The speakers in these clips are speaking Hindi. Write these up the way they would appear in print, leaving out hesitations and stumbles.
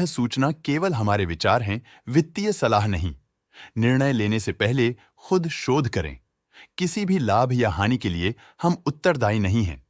सूचना केवल हमारे विचार हैं, वित्तीय सलाह नहीं। निर्णय लेने से पहले खुद शोध करें। किसी भी लाभ या हानि के लिए हम उत्तरदायी नहीं हैं।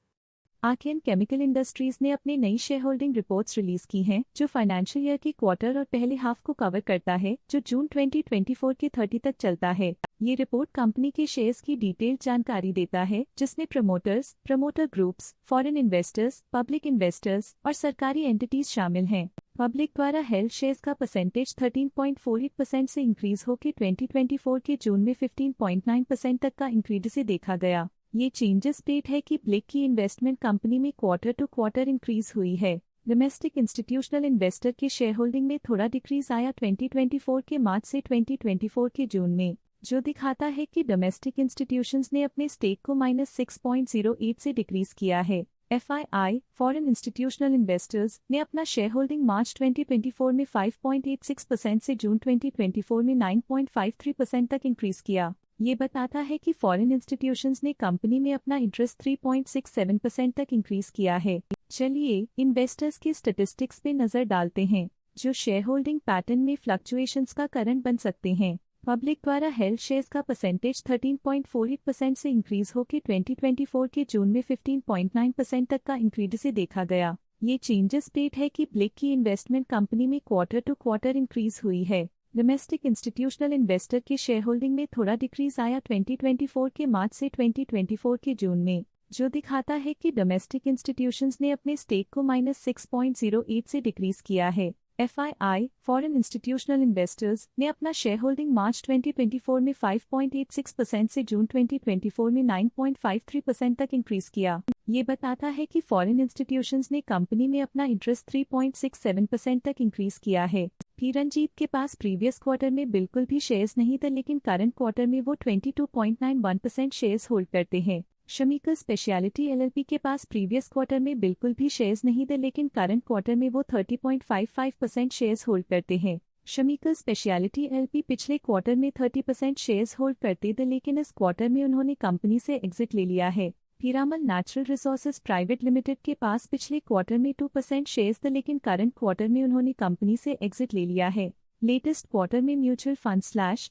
आर्कियन केमिकल इंडस्ट्रीज ने अपनी नई शेयर होल्डिंग रिपोर्ट्स रिलीज की हैं, जो फाइनेंशियल ईयर की क्वार्टर और पहले हाफ को कवर करता है, जो जून 2024 के 30 तक चलता है। ये रिपोर्ट कंपनी के शेयर्स की डिटेल्ड जानकारी देता है, जिसमें promoters, promoter groups, foreign investors, public investors और सरकारी एंटिटीज शामिल हैं। पब्लिक द्वारा हेल्ड शेयर्स का परसेंटेज 13.48% से इंक्रीज होकर 2024 के जून में 15.9% तक का इंक्रीज से देखा गया। ये चेंजेस डेट है कि ब्लिक की इन्वेस्टमेंट कंपनी में क्वार्टर टू क्वार्टर इंक्रीज हुई है। डोमेस्टिक इंस्टीट्यूशनल इन्वेस्टर के शेयर होल्डिंग में थोड़ा डिक्रीज आया 2024 के मार्च से 2024 के जून में, जो दिखाता है कि डोमेस्टिक इंस्टीट्यूशंस ने अपने स्टेक को -6.08 से डिक्रीज किया है। FII, फॉरेन इंस्टीट्यूशनल इन्वेस्टर्स, ने अपना शेयर होल्डिंग मार्च 2024 में 5.86% से जून 2024 में 9.53% तक इंक्रीज किया। ये बताता है कि फॉरेन इंस्टीट्यूशंस ने कंपनी में अपना इंटरेस्ट 3.67% तक इंक्रीज किया है। चलिए इन्वेस्टर्स के स्टैटिस्टिक्स पे नजर डालते हैं, जो शेयर होल्डिंग पैटर्न में फ्लक्चुएशंस का कारण बन सकते हैं। पब्लिक द्वारा हेल्ड शेयर्स का परसेंटेज 13.48% से इंक्रीज होकर 2024 के जून में 15.9% तक का इंक्रीज से देखा गया। ये चेंजेस डेट है कि ब्लिक की इन्वेस्टमेंट कंपनी में क्वार्टर टू क्वार्टर इंक्रीज हुई है। डोमेस्टिक इंस्टीट्यूशनल इन्वेस्टर के शेयर होल्डिंग में थोड़ा डिक्रीज आया 2024 के मार्च से 2024 के जून में, जो दिखाता है कि डोमेस्टिक इंस्टीट्यूशंस ने अपने स्टेक को -6.08 से डिक्रीज किया है। FII, फॉरेन इंस्टीट्यूशनल इन्वेस्टर्स, ने अपना शेयर होल्डिंग मार्च 2024 में 5.86% से जून 2024 में 9.53% तक इंक्रीज किया। ये बताता है कि फॉरेन इंस्टीट्यूशंस ने कंपनी में अपना इंटरेस्ट 3.67% तक इंक्रीज किया है। रंजीत के पास प्रीवियस क्वार्टर में बिल्कुल भी शेयर्स नहीं थे, लेकिन करंट क्वार्टर में वो 22.91% शेयर्स होल्ड करते हैं। शमीकल स्पेशलिटी LLP के पास प्रीवियस क्वार्टर में बिल्कुल भी शेयर्स नहीं थे, लेकिन करंट क्वार्टर में वो 30.55% शेयर्स होल्ड करते हैं। शमीकल स्पेशलिटी LLP पिछले क्वार्टर में 30% शेयर्स होल्ड करते थे, लेकिन इस क्वार्टर में उन्होंने कंपनी से एग्जिट ले लिया है। Piramal natural resources private limited के पास पिछले क्वार्टर में 2% शेयर्स थे, लेकिन करंट क्वार्टर में उन्होंने कंपनी से एग्जिट ले लिया है। लेटेस्ट क्वार्टर में म्यूचुअल फंड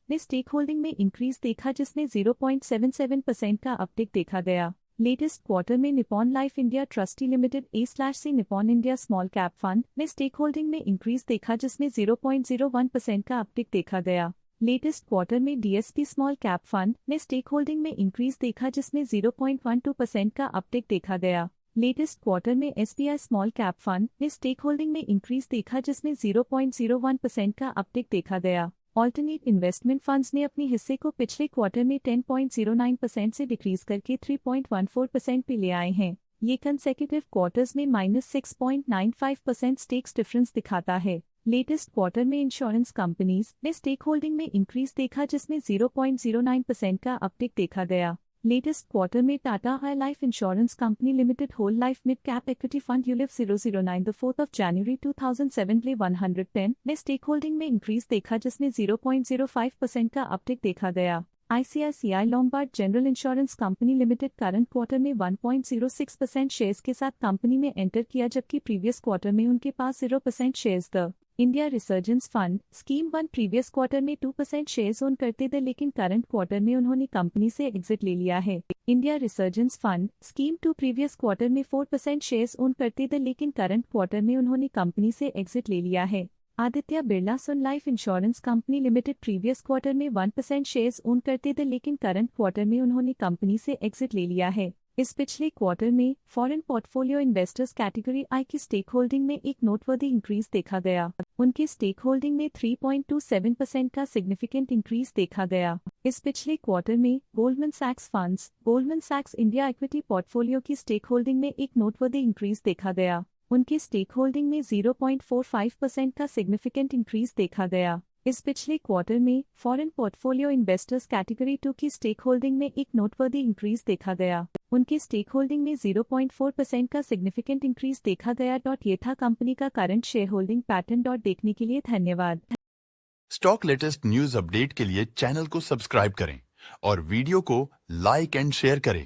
ने स्टेक होल्डिंग में इंक्रीज देखा, जिसमें 0.77% का अपटिक देखा गया। लेटेस्ट क्वार्टर में Nippon life India trustee limited A/C Nippon India small cap fund ने स्टेक होल्डिंग में इंक्रीज देखा, जिसमें 0.01% का अपटिक देखा गया। लेटेस्ट क्वार्टर में DSP स्मॉल कैप फंड ने स्टेक होल्डिंग में इंक्रीज देखा, जिसमें 0.12% का अपटिक देखा गया। लेटेस्ट क्वार्टर में SBI स्मॉल कैप फंड ने स्टेक होल्डिंग में इंक्रीज देखा, जिसमें 0.01% का अपटिक देखा गया। ऑल्टरनेट इन्वेस्टमेंट फंड्स ने अपने हिस्से को पिछले क्वार्टर में 10.09% से डिक्रीज करके 3.14% पे ले आए हैं। ये कंसेक्यूटिव क्वार्टर्स में -6.95% स्टेक्स डिफरेंस दिखाता है। लेटेस्ट क्वार्टर में इंश्योरेंस कंपनीज ने स्टेक होल्डिंग में इंक्रीज देखा, जिसमें 0.09% का अपटिक देखा गया। लेटेस्ट क्वार्टर में Tata life insurance company limited whole life mid cap equity fund ULIF 009 the 4th of January 2007 ले 110 ने स्टेक होल्डिंग में इंक्रीज देखा, जिसमें 0.05% का अपटिक देखा गया। ICICI Lombard general insurance company limited current quarter में 1.06% शेयर्स के साथ कंपनी में एंटर किया, जबकि प्रीवियस क्वार्टर में उनके पास 0% शेयर्स थे। India resurgence fund scheme 1 previous quarter में 2% शेयर्स ओन करते थे, लेकिन करंट क्वार्टर में उन्होंने कंपनी से एग्जिट ले लिया है। India resurgence fund scheme 2 previous quarter में 4% शेयर्स ओन करते थे, लेकिन करंट क्वार्टर में उन्होंने कंपनी से एग्जिट ले लिया है। Aditya Birla Sun Life insurance company limited previous quarter में 1% शेयर्स ओन करते थे, लेकिन करंट क्वार्टर में उन्होंने कंपनी से एग्जिट ले लिया है। इस पिछले क्वार्टर में foreign portfolio investors category I की स्टेक होल्डिंग में एक नोटवर्दी इंक्रीज देखा गया। उनके स्टेक होल्डिंग में 3.27% का सिग्निफिकेंट इंक्रीज देखा गया। इस पिछले क्वार्टर में Goldman सैक्स funds Goldman सैक्स India equity portfolio की स्टेक होल्डिंग में एक नोटवर्दी इंक्रीज देखा गया। उनके स्टेक होल्डिंग में 0.45% का सिग्निफिकेंट इंक्रीज देखा गया। इस पिछले क्वार्टर में फॉरेन पोर्टफोलियो इन्वेस्टर्स कैटेगरी 2 की स्टेक होल्डिंग में एक नोटवर्दी इंक्रीज देखा गया। उनके स्टेक होल्डिंग में 0.4% का सिग्निफिकेंट इंक्रीज देखा गया। ये था कंपनी का करंट शेयर होल्डिंग पैटर्न। देखने के लिए धन्यवाद। स्टॉक लेटेस्ट न्यूज अपडेट के लिए चैनल को सब्सक्राइब करें और वीडियो को लाइक एंड शेयर करें।